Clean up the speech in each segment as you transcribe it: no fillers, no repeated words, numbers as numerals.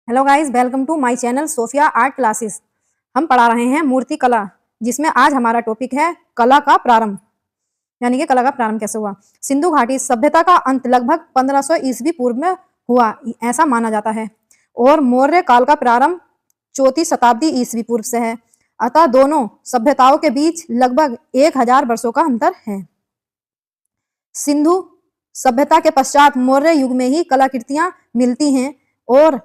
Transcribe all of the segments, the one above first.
Hello guys, welcome to my channel Sophia art classes. हम पढ़ा रहे हैं मूर्ति कला, जिसमें आज हमारा टॉपिक है कला का प्रारंभ, यानी कि कला का प्रारंभ कैसे हुआ। सिंधु घाटी सभ्यता का अंत लगभग 1500 ईस्वी पूर्व में हुआ, ऐसा माना जाता है, और मौर्य काल का प्रारंभ 4वीं शताब्दी ईस्वी पूर्व से है। अतः दोनों सभ्यताओं के बीच लगभग 1000 वर्षों का अंतर है। सिंधु सभ्यता के पश्चात मौर्य युग में ही कलाकृतियां मिलती हैं, और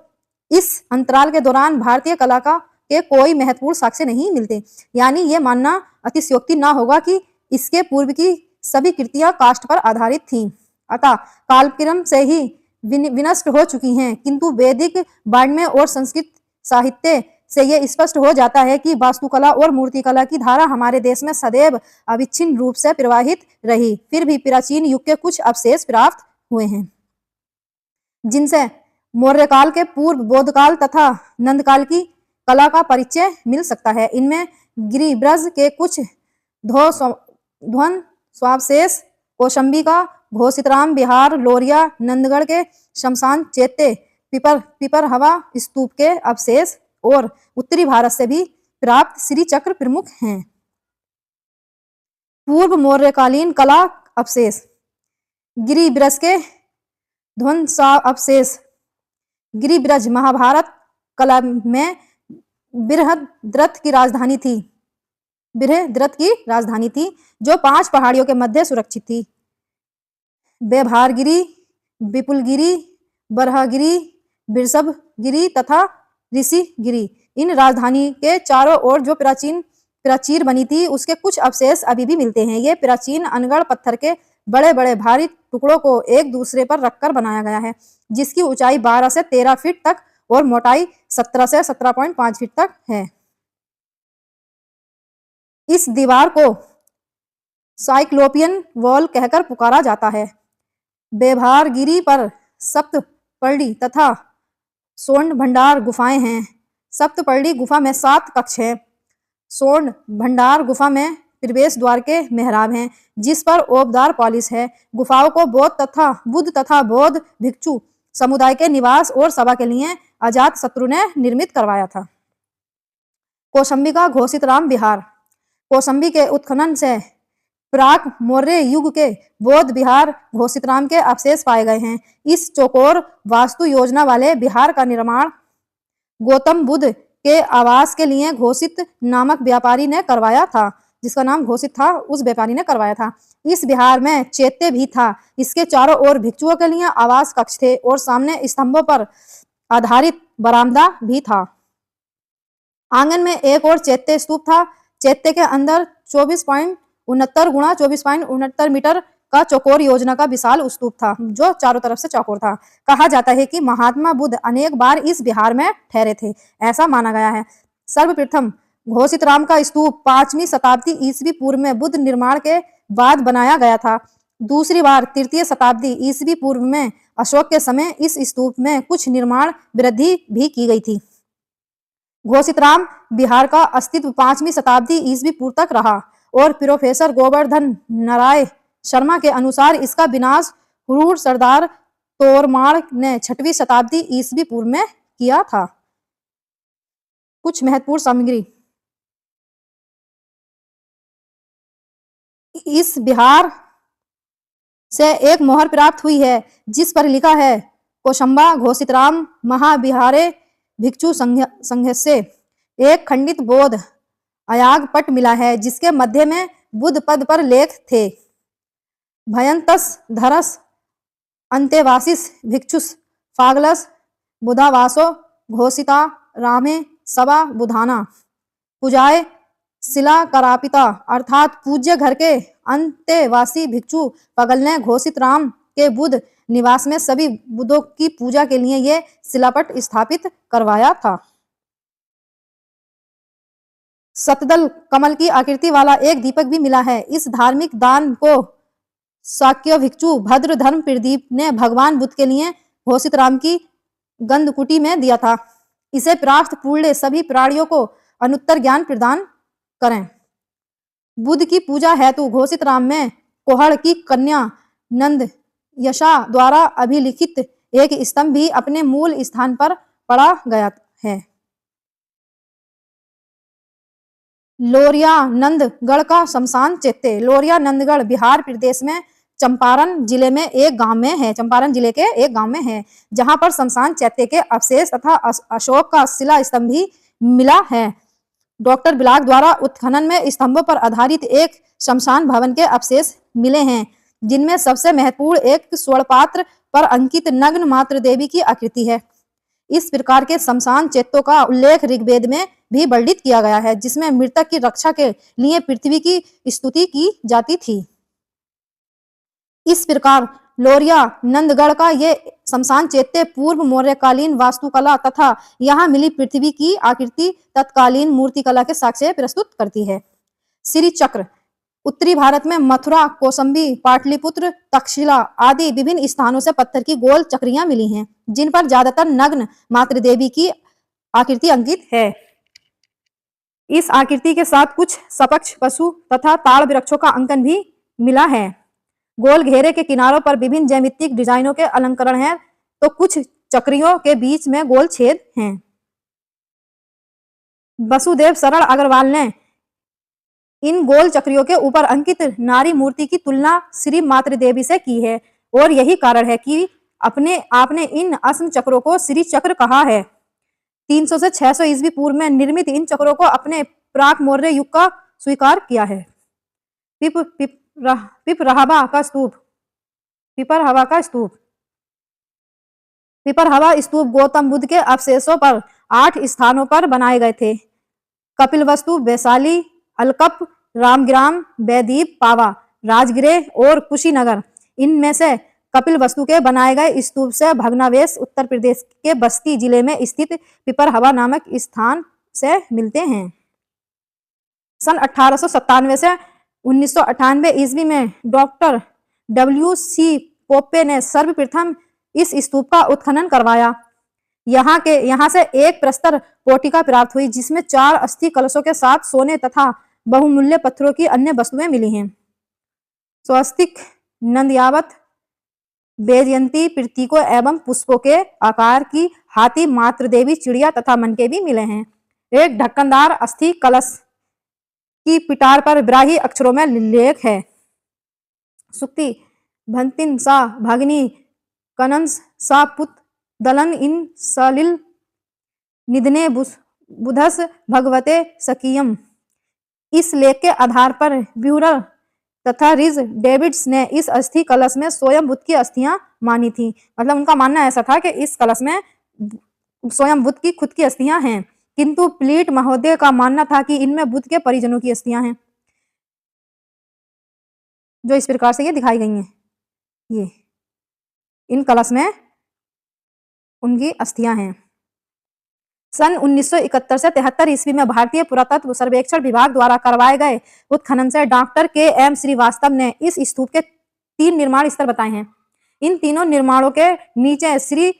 इस अंतराल के दौरान भारतीय कला के कोई महत्वपूर्ण साक्ष्य नहीं मिलते। यानी ये मानना अतिशयोक्ति न होगा कि इसके पूर्व की सभी कृतियां काष्ठ पर आधारित थीं, अतः कालक्रम से ही विनष्ट हो चुकी हैं। किंतु वैदिक वाङ्मय और संस्कृत साहित्य से यह स्पष्ट हो जाता है कि वास्तुकला और मूर्तिकला की धारा हमारे देश में सदैव अविच्छिन्न रूप से प्रवाहित रही। फिर भी प्राचीन युग के कुछ अवशेष प्राप्त हुए हैं, जिनसे मौर्य काल के पूर्व बौद्ध काल तथा नंद काल की कला का परिचय मिल सकता है। इनमें गिरिब्रज के कुछ ध्वंसावशेष, कौशाम्बी का घोषितराम विहार, लोरिया, नंदगढ़ के शमशान चैत्य, पिपरहवा स्तूप के अवशेष और उत्तरी भारत से भी प्राप्त श्री चक्र प्रमुख हैं। पूर्व मौर्यकालीन कला अवशेष। गिरिब्रज के ध्वंसावशेष। गिरिब्रज महाभारत कला में बृहद्रथ की राजधानी थी, जो 5 पहाड़ियों के मध्य सुरक्षित थी। व्यवहारगिरी, विपुलगिरी, बरहगिरी, वृषभगिरी तथा ऋषिगिरी, इन राजधानी के चारों ओर जो प्राचीर बनी थी, उसके कुछ अवशेष अभी भी मिलते हैं। ये प्राचीन अनगढ़ पत्थर के बड़े बड़े भारी टुकड़ों को एक दूसरे पर रखकर बनाया गया है, जिसकी ऊंचाई 12 से 13 फीट तक और मोटाई 17 से 17.5 फीट तक है। इस दीवार को साइक्लोपियन वॉल कहकर पुकारा जाता है। व्यवहारगिरी पर सप्तपर्णी तथा स्वर्ण भंडार गुफाएं हैं। सप्तपर्णी गुफा में 7 कक्ष हैं। स्वर्ण भंडार गुफा में प्रवेश द्वार के मेहराब हैं, जिस पर ओपदार पॉलिश है। गुफाओं को बुद्ध तथा बौद्ध भिक्षु समुदाय के निवास और सभा के लिए अजातशत्रु ने निर्मित करवाया था। कौशाम्बी का घोषितराम विहार। कौशाम्बी के उत्खनन से प्राक मौर्य युग के बौद्ध विहार घोषितराम के अवशेष पाए गए हैं। इस चौकोर वास्तु योजना वाले विहार का निर्माण गौतम बुद्ध के आवास के लिए घोषित नामक व्यापारी ने करवाया था, जिसका नाम घोषित था, उस व्यापारी ने करवाया था। इस विहार में चैत्य भी था। इसके चारों ओर भिक्षुओं के लिए आवास कक्ष थे और सामने स्तंभों पर आधारित बरामदा भी था। आंगन में एक और चैत्य स्तूप था। चैत्य के अंदर 24.69 गुणा 24.69 मीटर का चौकोर योजना का विशाल स्तूप था, जो चारों तरफ से चौकोर था। कहा जाता है कि महात्मा बुद्ध अनेक बार इस विहार में ठहरे थे, ऐसा माना गया है। सर्वप्रथम घोषितराम का स्तूप 5वीं शताब्दी ईस्वी पूर्व में बुद्ध निर्माण के बाद बनाया गया था। दूसरी बार 3य शताब्दी ईस्वी पूर्व में अशोक के समय इस स्तूप में कुछ निर्माण वृद्धि भी की गई थी। घोषितराम विहार का अस्तित्व 5वीं शताब्दी ईस्वी पूर्व तक रहा, और प्रोफेसर गोवर्धन नारायण शर्मा के अनुसार इसका विनाश हुरूर सरदार तोरमाड़ ने 6वीं शताब्दी ईस्वी पूर्व में किया था। कुछ महत्वपूर्ण सामग्री। इस विहार से एक मोहर प्राप्त हुई है, जिस पर लिखा है कौशंबा घोषितराम महाविहारे भिक्षु संघस्य। एक खंडित बौद्ध अयाग पट मिला है, जिसके मध्य में बुद्ध पद पर लेख थे। भयंतस धरस अंतेवासिस भिक्षुस फागलस बुधावासो घोषिता रामे सवा बुधाना। पूजाए शिला करापिता, अर्थात पूज्य घर के अंतेवासी भिक्षु पगल ने घोषितराम के बुद्ध निवास में सभी बुद्धों की पूजा के लिए यह शिलापट स्थापित करवाया था। सतदल कमल की आकृति वाला एक दीपक भी मिला है। इस धार्मिक दान को शाक्य भिक्षु भद्र धर्म प्रदीप ने भगवान बुद्ध के लिए घोषितराम की गंधकुटी में दिया था। इसे प्राप्त पुण्य सभी प्राणियों को अनुत्तर ज्ञान प्रदान करें। बुद्ध की पूजा हेतु घोषितराम में कोहड़ की कन्या नंद यशा द्वारा अभिलिखित एक स्तंभ भी अपने मूल स्थान पर पड़ा गया है। लोरियानंदगढ़ का शमशान चैत्य। लोरियानंदगढ़ बिहार प्रदेश में चंपारण जिले के एक गांव में है, जहां पर शमशान चैत्य के अवशेष तथा अशोक का शिला स्तंभ भी मिला है। डॉक्टर ब्लॉक द्वारा उत्खनन में स्तंभों पर आधारित एक शमशान भवन के अवशेष मिले हैं, जिनमें सबसे महत्वपूर्ण एक स्वर्ण पात्र पर अंकित नग्न मातृ देवी की आकृति है। इस प्रकार के शमशान चैत्यों का उल्लेख ऋग्वेद में भी वर्णित किया गया है, जिसमें मृतक की रक्षा के लिए पृथ्वी की स्तुति की जाती थी। इस प्रकार लोरियानंदगढ़ का ये शमशान चैत्य पूर्व मौर्यकालीन वास्तुकला तथा यहाँ मिली पृथ्वी की आकृति तत्कालीन मूर्तिकला के साक्ष्य प्रस्तुत करती है। श्री चक्र। उत्तरी भारत में मथुरा, कौशाम्बी, पाटलिपुत्र, तक्षशिला आदि विभिन्न स्थानों से पत्थर की गोल चक्रियां मिली हैं, जिन पर ज्यादातर नग्न मातृ देवी की आकृति अंकित है। इस आकृति के साथ कुछ सपक्ष पशु तथा ताड़ वृक्षों का अंकन भी मिला है। गोल घेरे के किनारों पर विभिन्न ज्यामितिक डिजाइनों के अलंकरण हैं, तो कुछ चक्रियों के बीच में गोल छेद हैं। वसुदेव शरण अग्रवाल ने इन गोल चक्रियों के ऊपर अंकित नारी मूर्ति की तुलना श्री मातृ देवी से की है, और यही कारण है कि आपने इन असम चक्रों को श्री चक्र कहा है। 300 से 600 ईस्वी पूर्व में निर्मित इन चक्रों को अपने प्राक मौर्य युग का स्वीकार किया है। पिपरहवा स्तूप गौतम बुद्ध के अवशेषों पर 8 स्थानों पर बनाए गए थे। कपिलवस्तु, वैशाली, अलकप, रामग्राम, बैदीप, पावा, राजगृह और कुशीनगर। इनमें से कपिलवस्तु के बनाए गए स्तूप से भग्नावशेष उत्तर प्रदेश के बस्ती जिले में स्थित पिपरहवा नामक स्थान से मिलते हैं। सन 1897 से 1998 ईस्वी में डॉक्टर W.C. पोप्पे ने सर्वप्रथम इस स्तूप का उत्खनन करवाया। यहाँ से एक प्रस्तर पोटिका प्राप्त हुई, जिसमें 4 अस्थि कलशों के साथ सोने तथा बहुमूल्य पत्थरों की अन्य वस्तुएं मिली हैं। स्वस्तिक, नंदयावत, वैजयंती प्रतीकों एवं पुष्पों के आकार की हाथी, मातृ देवी, चिड़िया तथा मनके भी मिले हैं। एक ढक्कनदार अस्थि कलश की पिटार पर ब्राह्मी अक्षरों में लेख है। सुक्ति भंतिन सा भगनी कनंस सा पुत दलन इन सलिल निधने बुधस भगवते सकीयम। इस लेख के आधार पर ब्यूरर तथा रिज डेविड्स ने इस अस्थि कलश में स्वयं बुद्ध की अस्थियां मानी थी। मतलब उनका मानना ऐसा था कि इस कलश में स्वयं बुद्ध की खुद की अस्थियां हैं, किंतु प्लीट महोदय का मानना था कि इनमें बुद्ध के परिजनों की अस्थियां हैं, जो इस प्रकार से ये दिखाई गई हैं। ये इन कलश में उनकी अस्थियां हैं। सन 1971 से 73 ईस्वी में भारतीय पुरातत्व सर्वेक्षण विभाग द्वारा करवाए गए उत्खनन से डॉक्टर K.M. श्रीवास्तव ने इस स्तूप के 3 निर्माण स्तर बताए हैं। इन तीनों निर्माणों के नीचे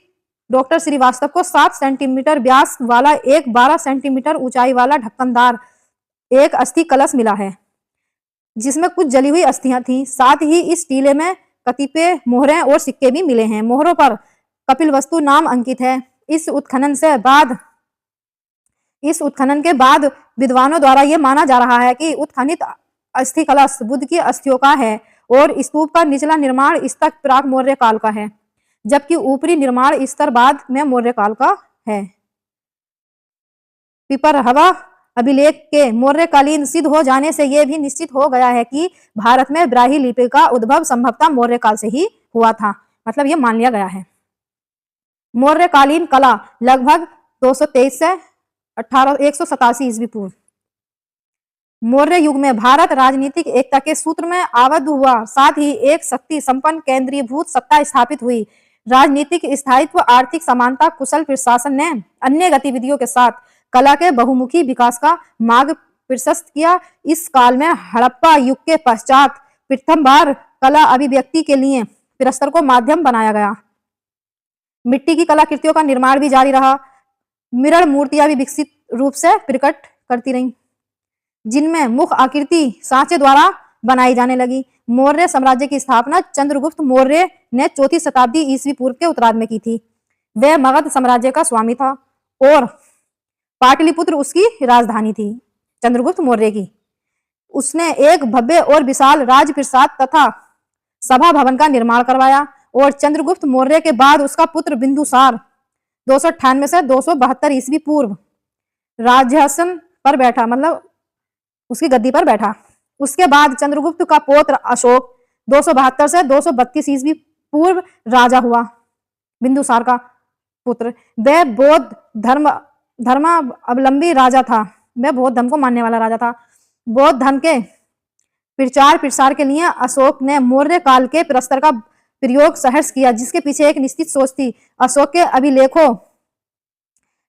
डॉक्टर श्रीवास्तव को 7 सेंटीमीटर व्यास वाला एक 12 सेंटीमीटर ऊंचाई वाला ढक्कनदार एक अस्थि कलश मिला है, जिसमें कुछ जली हुई अस्थियां थी। साथ ही इस टीले में कतिपय मोहरें और सिक्के भी मिले हैं। मोहरों पर कपिलवस्तु नाम अंकित है। इस उत्खनन के बाद विद्वानों द्वारा यह माना जा रहा है कि उत्खनित अस्थि कलश बुद्ध की अस्थियों का है, और स्तूप का निचला निर्माण स्तर प्राक मौर्य काल का है, जबकि ऊपरी निर्माण स्तर बाद में मौर्य काल का है। पिपरहवा अभिलेख के मौर्यकालीन सिद्ध हो जाने से यह भी निश्चित हो गया है कि भारत में ब्राह्मी लिपि का उद्भव संभवतः मौर्य काल से ही हुआ था। मतलब यह मान लिया गया है। मौर्यकालीन कला लगभग 223 से 187 ईस्वी पूर्व। मौर्य युग में भारत राजनीतिक एकता के सूत्र में आबद्ध हुआ, साथ ही एक शक्ति संपन्न केंद्रीभूत सत्ता स्थापित हुई। राजनीतिक स्थायित्व, आर्थिक समानता, कुशल प्रशासन ने अन्य गतिविधियों के साथ कला के बहुमुखी विकास का मार्ग प्रशस्त किया। इस काल में हड़प्पा युग के पश्चात प्रथम बार कला अभिव्यक्ति के लिए प्रस्तर को माध्यम बनाया गया। मिट्टी की कलाकृतियों का निर्माण भी जारी रहा। मिरर मूर्तियां भी विकसित रूप से प्रकट करती रहीं, जिनमें मुख आकृति सांचे द्वारा बनाई जाने लगी। मौर्य साम्राज्य की स्थापना चंद्रगुप्त मौर्य ने 4वीं शताब्दी ईस्वी पूर्व के उत्तरार्ध में की थी। वह मगध साम्राज्य का स्वामी था और पाटलिपुत्र उसकी राजधानी थी चंद्रगुप्त मौर्य की। उसने एक भव्य और विशाल राजप्रासाद तथा सभा भवन का निर्माण करवाया और चंद्रगुप्त मौर्य के बाद उसका पुत्र बिंदुसार 298 से 272 ईस्वी पूर्व राज्यासन पर बैठा, मतलब उसकी गद्दी पर बैठा। उसके बाद चंद्रगुप्त का पौत्र अशोक 272 से 232 ईस्वी पूर्व राजा हुआ। बिंदुसार का पुत्र वह बौद्ध धर्मावलंबी राजा था। वह बौद्ध धर्म को मानने वाला राजा था। बौद्ध धर्म के प्रचार के लिए अशोक ने मौर्य काल के प्रस्तर का प्रयोग सहर्ष किया, जिसके पीछे एक निश्चित सोच थी। अशोक के अभिलेखों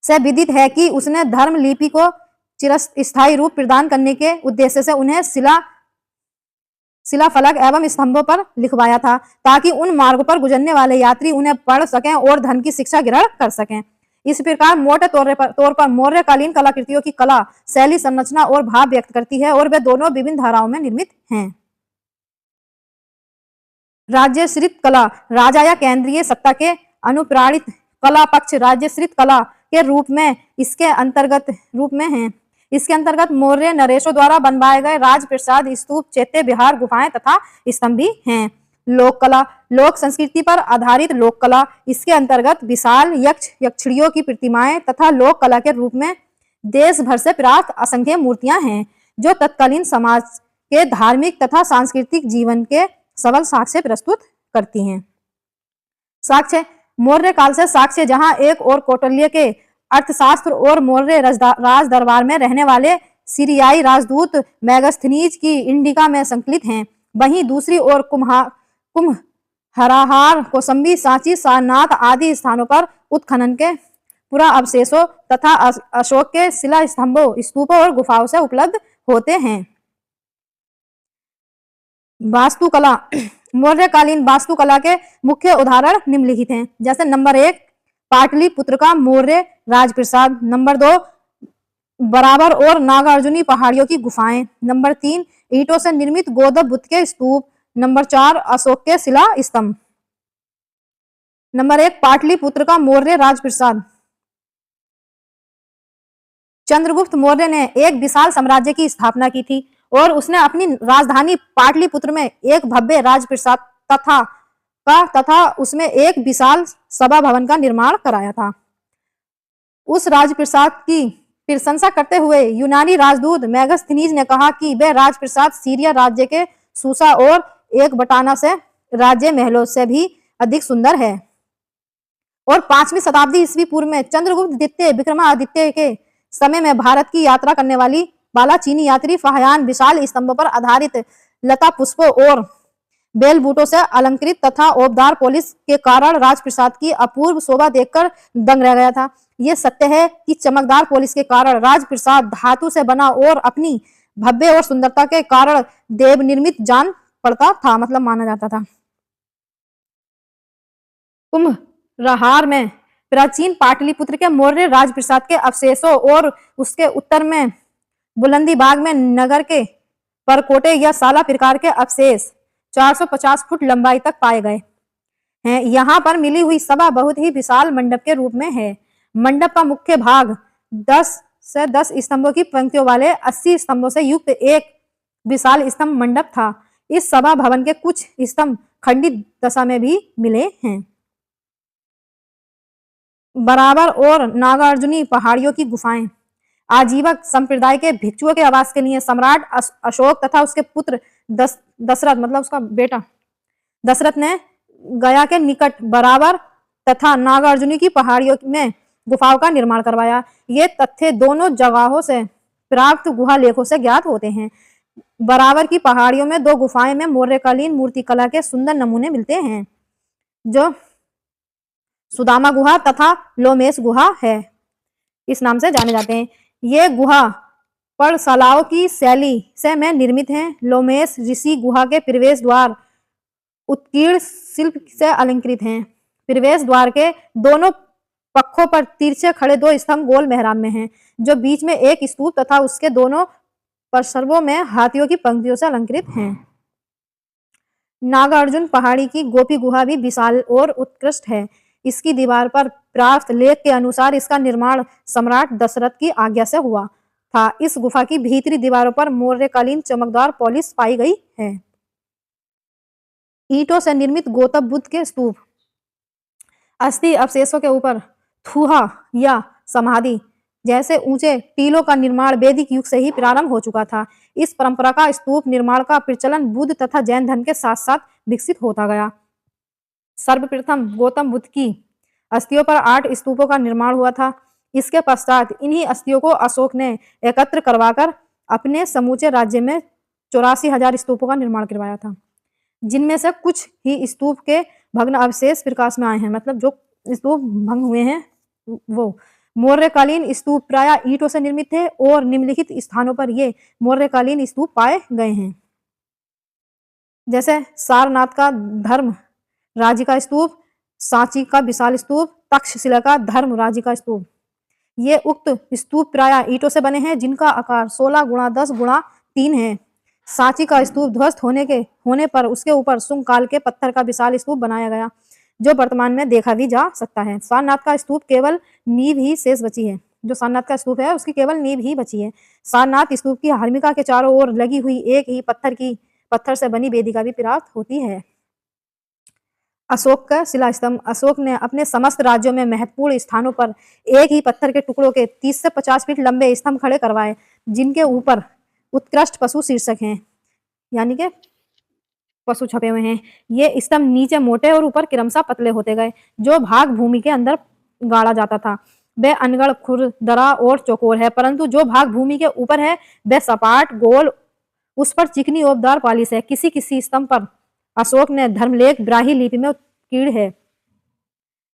से विदित है कि उसने धर्म लिपि को चिरस्थायी रूप प्रदान करने के उद्देश्य से उन्हें शिलाफलक एवं स्तंभों पर लिखवाया था, ताकि उन मार्गों पर गुजरने वाले यात्री उन्हें पढ़ सकें और धर्म की शिक्षा ग्रहण कर सकें। इस प्रकार मोटे तौर पर मौर्यकालीन कलाकृतियों की कला शैली, संरचना और भाव व्यक्त करती है और वे दोनों विभिन्न धाराओं में निर्मित हैं। राज्यश्रित कला राजा या केंद्रीय सत्ता के अनुप्राणित कला पक्ष राज्यश्रित कला के रूप में इसके अंतर्गत मौर्य नरेशों द्वारा बनवाए गए राजप्रासाद, स्तूप, चैत्य, विहार, गुफाएं तथा स्तंभ भी हैं। लोक कला लोक संस्कृति पर आधारित लोक कला, इसके अंतर्गत विशाल यक्ष यक्षिणियों की प्रतिमाएं तथा लोक कला के रूप में देश भर से प्राप्त असंख्य मूर्तियां हैं, जो तत्कालीन समाज के धार्मिक तथा सांस्कृतिक जीवन के सबल साक्ष्य प्रस्तुत करती हैं। साक्ष्य मौर्य काल से साक्ष्य, जहां एक और कौटिल्य के अर्थशास्त्र और मौर्य राज दरबार में रहने वाले सीरियाई राजदूत मेगास्थनीज की इंडिका में संकलित हैं, वहीं दूसरी ओर कुम्हराहार, कौसंबी, सांची, सारनाथ आदि स्थानों पर उत्खनन के पुरा अवशेषों तथा अशोक के शिला स्तंभों, स्तूपों और गुफाओं से उपलब्ध होते हैं। वास्तुकला मौर्यकालीन वास्तुकला के मुख्य उदाहरण निम्नलिखित हैं, जैसे नंबर 1 पाटलिपुत्र का मौर्य राजप्रासाद, नंबर 2 बराबर और नागार्जुनी पहाड़ियों की गुफाएं, नंबर 3 ईंटों से निर्मित गौतम बुद्ध के स्तूप, नंबर 4 अशोक के शिला स्तंभ। नंबर 1 पाटलिपुत्र का मौर्य राजप्रासाद। चंद्रगुप्त मौर्य ने एक विशाल साम्राज्य की स्थापना की थी और उसने अपनी राजधानी पाटलिपुत्र में एक भव्य राजप्रासाद तथा उसमें एक विशाल सभा भवन का निर्माण कराया था। उस राजप्रासाद की प्रशंसा करते हुए यूनानी राजदूत मेगास्थनीज ने कहा कि वह राजप्रासाद सीरिया राज्य के सूसा और एक बटाना से राज्य महलों से भी अधिक सुंदर है। और 5वीं शताब्दी ईस्वी पूर्व में चंद्रगुप्त द्वितीय विक्रमादित्य के समय में भारत की यात्रा करने वाला चीनी यात्री फाहयान विशाल स्तंभों पर आधारित लता पुष्पों और बेल बूटों से अलंकृत तथा ओबदार पॉलिश के कारण राजप्रासाद की अपूर्व शोभा देखकर दंग रह गया था। यह सत्य है कि चमकदार पॉलिश के कारण राजप्रासाद धातु से बना और अपनी भव्य और सुंदरता के कारण देव निर्मित जान पड़ता था, मतलब माना जाता था। कुम्हराहार में प्राचीन पाटलिपुत्र के मौर्य राजप्रासाद के अवशेषों और उसके उत्तर में बुलंदी बाग में नगर के परकोटे या साला प्रकार के अवशेष 450 फुट लंबाई तक पाए गए हैं। यहाँ पर मिली हुई सभा बहुत ही विशाल मंडप के रूप में है। मंडप का मुख्य भाग 10 से 10 स्तंभों की पंक्तियों वाले 80 स्तंभों से युक्त एक विशाल स्तंभ मंडप था। इस सभा भवन के कुछ स्तंभ खंडित दशा में भी मिले हैं। बराबर और नागार्जुनी पहाड़ियों की गुफाएं आजीवक संप्रदाय के भिक्षुओं के आवास के लिए सम्राट अशोक तथा उसके पुत्र दशरथ, मतलब उसका बेटा दशरथ ने गया के निकट बराबर तथा नागार्जुनी की पहाड़ियों में गुफाओं का निर्माण करवाया। ये तथ्य दोनों जगहों से प्राप्त गुहा लेखों से ज्ञात होते हैं। बराबर की पहाड़ियों में 2 गुफाएं में मौर्यकालीन मूर्तिकला के सुंदर नमूने मिलते हैं, जो सुदामा गुहा तथा लोमेश गुहा है, इस नाम से जाने जाते हैं। ये गुहा पर्णशालाओं की शैली से में निर्मित हैं। लोमेश ऋषि गुहा के प्रवेश द्वार उत्कीर्ण शिल्प से अलंकृत हैं। प्रवेश द्वार के दोनों पक्षों पर तिरछे खड़े 2 स्तंभ गोल मेहराब में हैं, जो बीच में एक स्तूप तथा उसके दोनों पार्श्वों में हाथियों की पंक्तियों से अलंकृत हैं। नागार्जुन पहाड़ी की गोपी गुहा भी विशाल और उत्कृष्ट है। इसकी दीवार पर प्राप्त लेख के अनुसार इसका निर्माण सम्राट दशरथ की आज्ञा से हुआ था। इस गुफा की भीतरी दीवारों पर मौर्यकालीन चमकदार पॉलिश पाई गई है। ईंटों से निर्मित गौतम बुद्ध के स्तूप। अस्थि अवशेषों के ऊपर थूहा या समाधि जैसे ऊंचे टीलों का निर्माण वैदिक युग से ही प्रारंभ हो चुका था। इस परंपरा का स्तूप निर्माण का प्रचलन बुद्ध तथा जैन धर्म के साथ साथ विकसित होता गया। सर्वप्रथम गौतम बुद्ध की अस्थियों पर 8 स्तूपों का निर्माण हुआ था। इसके पश्चात इन्हीं अस्थियों को अशोक ने एकत्र करवाकर अपने समूचे राज्य में 84,000 स्तूपों का निर्माण करवाया था, जिनमें से कुछ ही स्तूप के भग्न अवशेष प्रकाश में आए हैं। मतलब जो स्तूप भंग हुए हैं वो मौर्यकालीन स्तूप प्रायः ईंटों से निर्मित थे और निम्नलिखित स्थानों पर ये मौर्यकालीन स्तूप पाए गए हैं, जैसे सारनाथ का धर्म राज्य का स्तूप, सांची का विशाल स्तूप, तक्षशिला का धर्म राज्य का स्तूप। ये उक्त स्तूप प्रायः ईंटों से बने हैं, जिनका आकार 16 गुणा 10 गुणा 3 है। सांची का स्तूप ध्वस्त होने पर उसके ऊपर शुंग काल के पत्थर का विशाल स्तूप बनाया गया, जो वर्तमान में देखा भी जा सकता है। सारनाथ का स्तूप केवल नींव ही शेष बची है। जो सारनाथ का स्तूप है उसकी केवल नींव ही बची है। सारनाथ स्तूप की हर्मिका के चारों ओर लगी हुई एक ही पत्थर से बनी वेदिका भी प्राप्त होती है। अशोक का शिला स्तंभ। अशोक ने अपने समस्त राज्यों में महत्वपूर्ण स्थानों पर एक ही पत्थर के टुकड़ों के 30 से 50 फीट लंबे स्तंभ खड़े करवाए, जिनके ऊपर उत्कृष्ट पशु शीर्षक हैं, यानी कि पशु छपे हुए हैं। ये स्तंभ नीचे मोटे और ऊपर क्रमशः पतले होते गए। जो भाग भूमि के अंदर गाड़ा जाता था वह अनगढ़, खुरदरा और चौकोर है, परंतु जो भाग भूमि के ऊपर है वह सपाट, गोल, उस पर चिकनी ओपदार पालिश है। किसी किसी स्तंभ पर अशोक ने धर्मलेख ब्राह्मी लिपि में उत्कीर्ण है।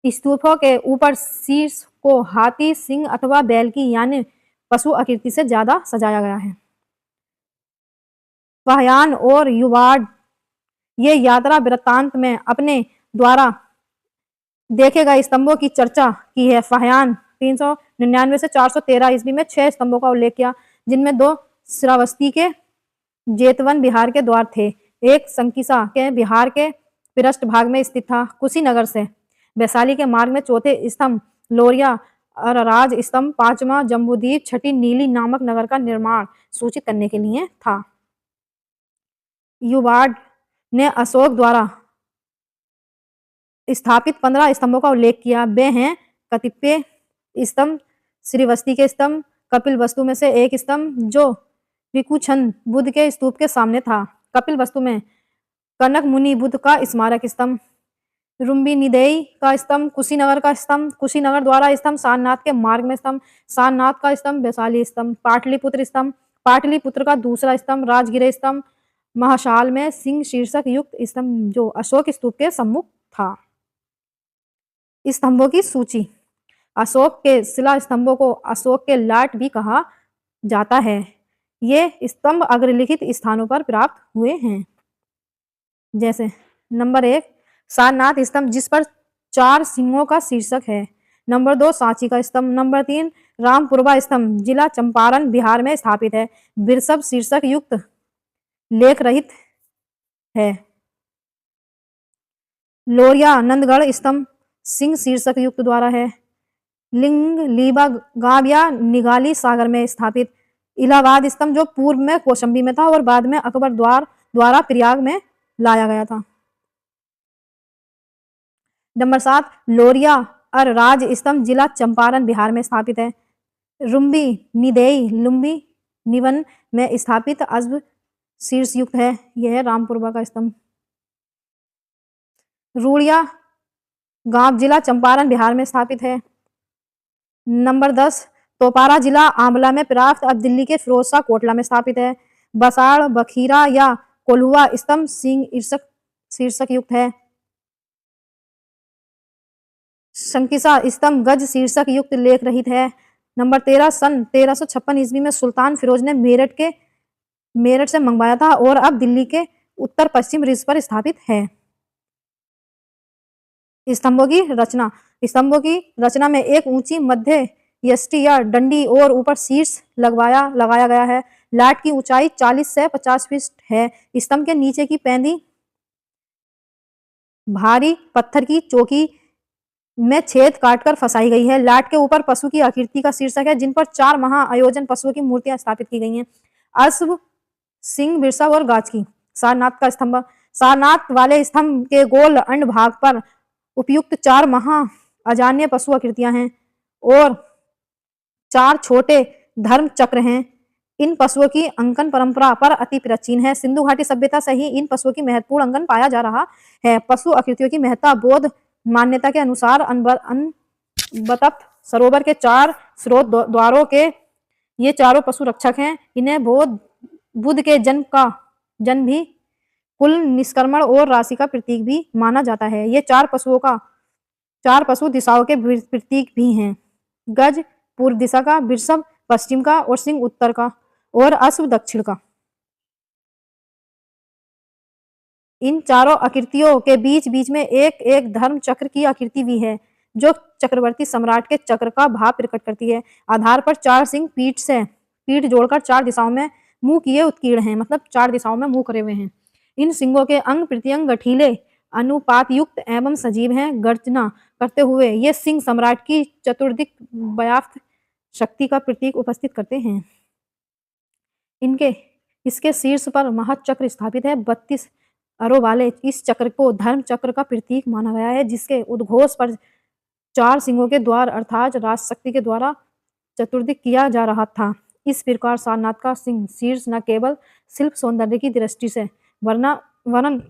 स्तूपों के ऊपर शीर्ष को हाथी, सिंह अथवा बैल की यानी पशु आकृति से ज्यादा सजाया गया है। फाह्यान और युवाड़ ये यात्रा वृत्तांत में अपने द्वारा देखे गए स्तंभों की चर्चा की है। फाह्यान 399 से 413 ईस्वी में 6 स्तंभों का उल्लेख किया, जिनमें 2 श्रावस्ती के जेतवन बिहार के द्वार थे, एक संकिसा के बिहार के पृष्ठ भाग में स्थित था। कुशीनगर से वैशाली के मार्ग में चौथे स्तंभ लोरिया अरराज स्तंभ, 5वां जम्बूद्वीप, 6ठी नीली नामक नगर का निर्माण सूचित करने के लिए था। युवाड़ ने अशोक द्वारा स्थापित 15 स्तंभों का उल्लेख किया। वे हैं कतिप्य स्तंभ, श्रीवस्ती के स्तंभ, कपिल वस्तु में से एक स्तंभ जो भिक्षुछंद बुद्ध के स्तूप के सामने था, कपिल वस्तु में कनक मुनि बुद्ध का स्मारक स्तंभ, रुम्बी निदेई का स्तंभ, कुशीनगर का स्तंभ, कुशीनगर द्वारा स्तंभ, सारनाथ के मार्ग में स्तंभ, सारनाथ का स्तंभ, वैशाली स्तंभ, पाटलिपुत्र स्तंभ, पाटलिपुत्र का दूसरा स्तंभ, राजगिर स्तंभ, महाशाल में सिंह शीर्षक युक्त स्तंभ जो अशोक स्तूप के सम्मुख था। स्तंभों की सूची। अशोक के शिला स्तंभों को अशोक के लाट भी कहा जाता है। ये स्तंभ अग्रलिखित स्थानों पर प्राप्त हुए हैं, जैसे नंबर 1 सारनाथ स्तंभ जिस पर 4 सिंहों का शीर्षक है। नंबर 2 सांची का स्तंभ। नंबर 3 रामपुरवा स्तंभ जिला चंपारण बिहार में स्थापित है, वृषभ शीर्षक युक्त लेख रहित है। लोरिया नंदगढ़ स्तंभ सिंह शीर्षक युक्त द्वारा है। लिंग लीबा गांव या निगाली सागर में स्थापित। इलाहाबाद स्तंभ जो पूर्व में कौशंबी में था और बाद में अकबर द्वारा प्रयाग में लाया गया था। नंबर 7 लोरिया और राज स्तंभ जिला चंपारण बिहार में स्थापित है। रुम्बी निदेई लुम्बी निवन में स्थापित अजब शीर्ष युक्त है। यह है रामपुरवा का स्तंभ। रूड़िया गांव जिला चंपारण बिहार में स्थापित है। नंबर 10 तोपारा जिला आंवला में प्राप्त अब दिल्ली के फिरोजशाह कोटला में स्थापित है। बसाड़ बखीरा या कोल्हुआ स्तंभ सिंह शीर्षक युक्त है। शंकिसा स्तंभ गज शीर्षक युक्त लेख रहित है। नंबर 13 सन 1356 ईस्वी में सुल्तान फिरोज ने मेरठ से मंगवाया था और अब दिल्ली के उत्तर पश्चिम रिज पर स्थापित है। स्तंभों की रचना। स्तंभों की रचना में एक ऊंची मध्य यष्टि या डंडी और ऊपर शीर्ष लगाया गया है। लाट की ऊंचाई 40 से 50 फीट है। स्तंभ के नीचे की पैंदी भारी पत्थर की चौकी में छेद काटकर फंसाई गई है। लाट के ऊपर पशु की आकृति का शीर्षक है, जिन पर 4 महाआयोजन पशुओं की मूर्तियां स्थापित की गई हैं। अश्व, सिंह, वृषभ और गाज की। सारनाथ का स्तंभ। सारनाथ वाले स्तंभ के गोल अंड भाग पर उपयुक्त 4 महा अजान्य पशु आकृतियां हैं और 4 छोटे धर्म चक्र हैं। इन पशुओं की अंकन परंपरा पर अति प्राचीन है। सिंधु घाटी सभ्यता से ही इन पशुओं की महत्वपूर्ण अंकन पाया जा रहा है। पशु आकृतियों की महत्ता बौद्ध मान्यता के अनुसार अनबतप सरोवर के 4 स्रोत द्वारों के ये चारों पशु रक्षक हैं। इन्हें बुद्ध के जन्म भी, कुल निष्क्रमण और राशि का प्रतीक भी माना जाता है। ये 4 पशु दिशाओं के प्रतीक भी हैं। गज पूर्व दिशा का, वृषभ पश्चिम का और सिंह उत्तर का और अश्व दक्षिण का। इन चारों आकृतियों के बीच बीच में एक एक धर्म चक्र की आकृति भी है, जो चक्रवर्ती सम्राट के चक्र का भाव प्रकट करती है। आधार पर 4 सिंह पीठ जोड़कर 4 दिशाओं में मुंह किए उत्कीर्ण हैं, मतलब 4 दिशाओं में मुंह करे हुए हैं। इन सिंहों के अंग प्रत्यंग गठीले, अनुपात युक्त एवं सजीव हैं। गर्जना करते हुए ये सिंह सम्राट की चतुर्दिक व्याप्त शक्ति का प्रतीक उपस्थित करते हैं। इसके शीर्ष पर महचक्र स्थापित है। 32 अरों वाले इस चक्र को धर्म चक्र का प्रतीक माना गया है, जिसके उद्घोष पर 4 सिंहों के द्वार अर्थात राजशक्ति के द्वारा चतुर्दिक किया जा रहा था। इस प्रकार सारनाथ का सिंह शीर्ष न केवल शिल्प सौंदर्य की दृष्टि से वरन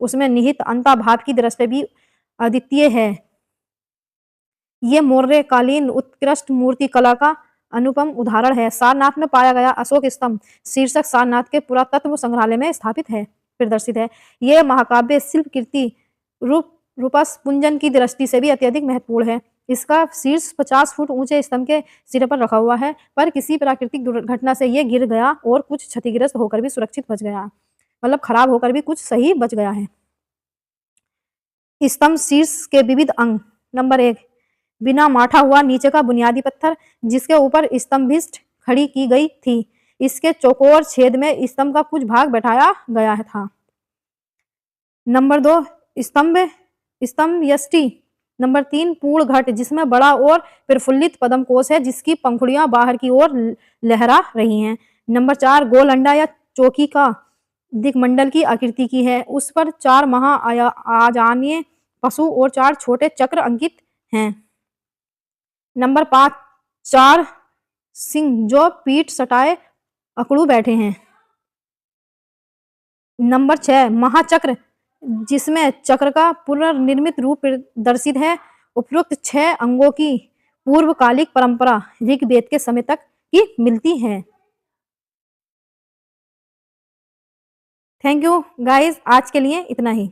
उसमें निहित अंतर्भाव की दृष्टि भी अद्वितीय है। ये मौर्य कालीन उत्कृष्ट मूर्ति कला का अनुपम उदाहरण है। सारनाथ में पाया गया अशोक स्तंभ शीर्षक सारनाथ के पुरातत्व संग्रहालय में प्रदर्शित है। यह महाकाव्य शिल्प कृति रूपस पुंजन की दृष्टि से भी अत्यधिक महत्वपूर्ण है। इसका शीर्ष 50 फुट ऊंचे स्तंभ के सिरे पर रखा हुआ है, पर किसी प्राकृतिक दुर्घटना से यह गिर गया और कुछ क्षतिग्रस्त होकर भी सुरक्षित बच गया, मतलब खराब होकर भी कुछ सही बच गया है। स्तंभ शीर्ष के विविध अंग। नंबर 1, बिना माठा हुआ नीचे का बुनियादी पत्थर, जिसके ऊपर स्तंभिष्ठ खड़ी की गई थी। इसके चौकोर छेद में स्तंभ का कुछ भाग बैठाया गया था। नंबर 2, स्तंभ यष्टि। नंबर 3, पूर्ण घट, जिसमें बड़ा और प्रफुल्लित पद्म कोश है, जिसकी पंखुड़ियां बाहर की ओर लहरा रही हैं। नंबर 4, गोल अंडा या चौकी का दिक्मंडल की आकृति की है। उस पर 4 महाआजान्य पशु और 4 छोटे चक्र अंकित हैं। नंबर 5, 4 सिंह जो पीठ सटाए अकड़ू बैठे हैं। नंबर 6, महाचक्र, जिसमें चक्र का पुनर्निर्मित रूप प्रदर्शित है। उपरोक्त 6 अंगों की पूर्वकालिक परंपरा ऋग्वेद के समय तक की मिलती है। थैंक यू गाइस, आज के लिए इतना ही।